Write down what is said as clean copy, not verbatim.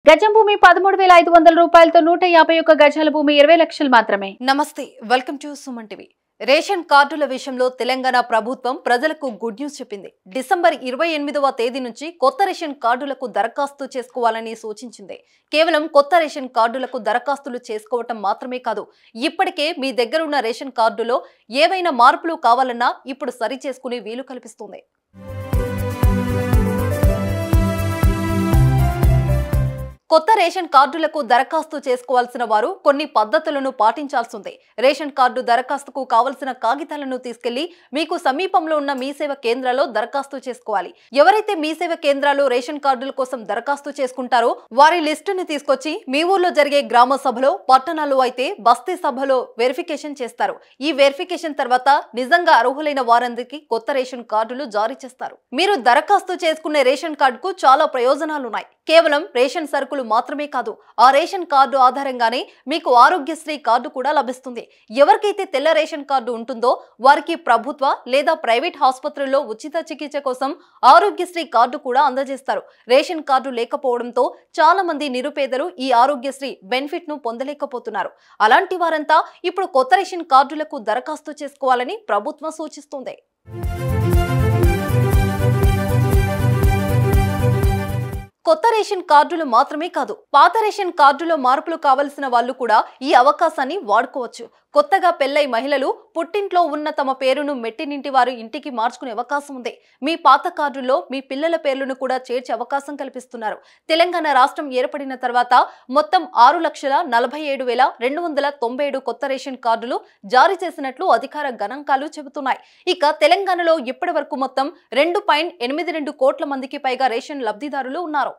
గజం భూమి 13,500 రూపాయలతో 151 గజాల భూమి 20 లక్షలు మాత్రమే. నమస్తే, welcome to Suman TV. Ration కార్డుల విషయంలో తెలంగాణ ప్రభుత్వం ప్రజలకు గుడ్ న్యూస్ చెప్పింది. డిసెంబర్ 28వ తేదీ నుంచి కొత్త రేషన్ కార్డులకు దరఖాస్తు చేసుకోవాలని సూచించింది. కేవలం కొత్త రేషన్ కార్డులకు దరఖాస్తులు చేసుకోవటం మాత్రమే కాదు, ఇప్పటికే మీ దగ్గర ఉన్న రేషన్ కార్డులో ఏవైనా మార్పులు కావాలన్నా ఇప్పుడు సరి చేసుకునే వీలు కల్పిస్తుంది. కొత్త రేషన్ కార్డులకు దరఖాస్తు చేసుకోవాల్సిన వారు కొన్ని పద్ధతులను పాటించాల్సిందే. రేషన్ కార్డు దరఖాస్తుకు కావలసిన కాగితాలను తీసుకెళ్లి మీకు సమీపంలో ఉన్న మీ సేవ కేంద్రాల్లో దరఖాస్తు చేసుకోవాలి. ఎవరైతే మీ సేవ కేంద్రాల్లో రేషన్ కార్డుల కోసం దరఖాస్తు చేసుకుంటారో వారి లిస్టుని తీసుకొచ్చి మీ ఊర్లో జరిగే గ్రామ సభలో, పట్టణాల్లో అయితే బస్తీ సభలో వెరిఫికేషన్ చేస్తారు. ఈ వెరిఫికేషన్ తర్వాత నిజంగా అర్హులైన వారందరికీ కొత్త రేషన్ కార్డులు జారీ చేస్తారు. మీరు దరఖాస్తు చేసుకునే రేషన్ కార్డుకు చాలా ప్రయోజనాలున్నాయి. కేవలం రేషన్ సరుకులు మాత్రమే కాదు, ఆ రేషన్ కార్డు ఆధారంగానే మీకు ఆరోగ్యశ్రీ కార్డు కూడా లభిస్తుంది. ఎవరికైతే తెల్ల రేషన్ కార్డు ఉంటుందో వారికి ప్రభుత్వ లేదా ప్రైవేట్ ఆసుపత్రుల్లో ఉచిత చికిత్స కోసం ఆరోగ్యశ్రీ కార్డు కూడా అందజేస్తారు. రేషన్ కార్డు లేకపోవడంతో చాలా మంది నిరుపేదలు ఈ ఆరోగ్యశ్రీ బెనిఫిట్ ను పొందలేకపోతున్నారు. అలాంటి వారంతా ఇప్పుడు కొత్త రేషన్ కార్డులకు దరఖాస్తు చేసుకోవాలని ప్రభుత్వం సూచిస్తుంది. కొత్త రేషన్ కార్డులు మాత్రమే కాదు, పాత రేషన్ కార్డులో మార్పులు కావలసిన వాళ్ళు కూడా ఈ అవకాశాన్ని వాడుకోవచ్చు. కొత్తగా పెళ్లై మహిళలు పుట్టింట్లో ఉన్న తమ పేరును మెట్టినింటి వారు ఇంటికి మార్చుకునే అవకాశం ఉంది. మీ పాత కార్డుల్లో మీ పిల్లల పేర్లను కూడా చేర్చే అవకాశం కల్పిస్తున్నారు. తెలంగాణ రాష్ట్రం ఏర్పడిన తర్వాత మొత్తం 6,47,297 కొత్త రేషన్ కార్డులు జారీ చేసినట్లు అధికార గణాంకాలు చెబుతున్నాయి. ఇక తెలంగాణలో ఇప్పటి వరకు మొత్తం 2.82 కోట్ల మందికి పైగా రేషన్ లబ్ధిదారులు ఉన్నారు.